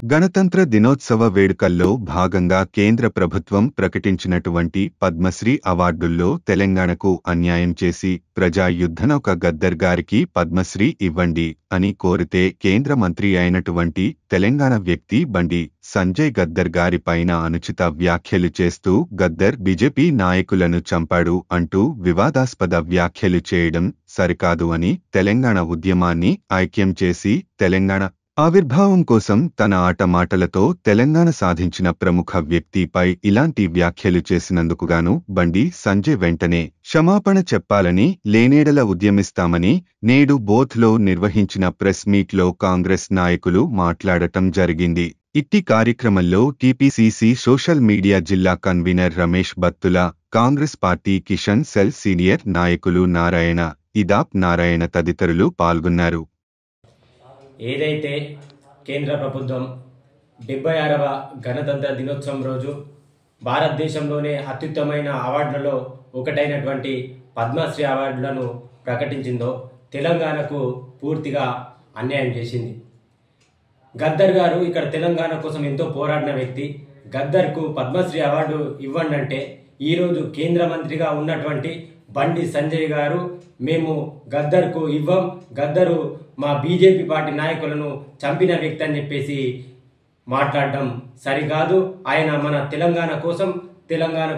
గణతంత్ర దినోత్సవ వేడుకల్లో భాగంగా కేంద్ర ప్రభుత్వం ప్రకటించినటువంటి పద్మశ్రీ అవార్డుల్లో తెలంగాణకు అన్యాయం చేసి ప్రజా యుద్ధనౌక గద్దర్ గారికి పద్మశ్రీ ఇవ్వండి అని కోరితే కేంద్ర మంత్రి అయినటువంటి తెలంగాణ వ్యక్తి బండి సంజయ్ గద్దర్ గారిపైన అనుచిత వ్యాఖ్యలు చేస్తూ గద్దర్ బీజేపీ నాయకులను చంపాడు అంటూ వివాదాస్పద వ్యాఖ్యలు చేయడం సరికాదు అని తెలంగాణ ఉద్యమాన్ని ఐక్యం చేసి తెలంగాణ ఆవిర్భావం కోసం తన ఆటమాటలతో తెలంగాణ సాధించిన ప్రముఖ వ్యక్తిపై ఇలాంటి వ్యాఖ్యలు చేసినందుకుగాను బండి సంజయ్ వెంటనే క్షమాపణ చెప్పాలని లేనేడల ఉద్యమిస్తామని నేడు బోధ్లో నిర్వహించిన ప్రెస్ మీట్లో కాంగ్రెస్ నాయకులు మాట్లాడటం జరిగింది. ఇట్టి కార్యక్రమంలో టీపీసీసీ సోషల్ మీడియా జిల్లా convener Ramesh Battula, Congress party Kishan cell senior నాయకులు నారాయణ, ఇదాప్ నారాయణ తదితరులు పాల్గొన్నారు. ఏదైతే కేంద్ర ప్రభుత్వం 76వ గణతంత్ర దినోత్సవం రోజు భారతదేశంలోనే అత్యుత్తమైన అవార్డులలో ఒకటైనటువంటి పద్మశ్రీ అవార్డులను ప్రకటించిందో తెలంగాణకు పూర్తిగా అన్యాయం చేసింది. గద్దర్ గారు ఇక్కడ తెలంగాణ కోసం ఎంతో పోరాడిన వ్యక్తి. గద్దర్కు పద్మశ్రీ అవార్డు ఇవ్వండి అంటే ఈరోజు కేంద్ర మంత్రిగా ఉన్నటువంటి బండి సంజయ్ గారు మేము గద్దర్కు ఇవ్వం, గద్దరు మా బీజేపీ పార్టీ నాయకులను చంపిన వ్యక్తి అని చెప్పేసి మాట్లాడడం సరికాదు. ఆయన మన తెలంగాణ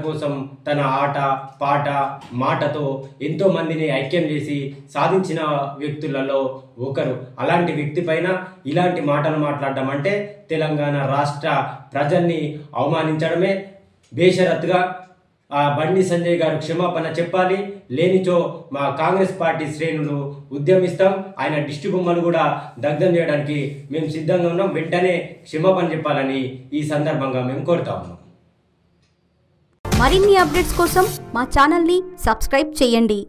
కోసం తన ఆట పాట మాటతో ఎంతో మందిని ఐక్యం చేసి సాధించిన వ్యక్తులలో ఒకరు. అలాంటి వ్యక్తి పైన ఇలాంటి మాటలు మాట్లాడడం అంటే తెలంగాణ రాష్ట్ర ప్రజల్ని అవమానించడమే. బేషరత్తుగా ఆ బండి సంజయ్ గారు క్షమాపణ చెప్పాలి. లేనిచో మా కాంగ్రెస్ పార్టీ శ్రేణులు ఉద్యమిస్తాం. ఆయన దిష్టి బొమ్మలు కూడా దగ్ధం చేయడానికి మేము సిద్ధంగా ఉన్నాం. వెంటనే క్షమాపణ చెప్పాలని ఈ సందర్భంగా మేము కోరుతా ఉన్నాం. మరిన్ని అప్డేట్స్ కోసం మా ఛానల్ని సబ్స్క్రైబ్ చేయండి.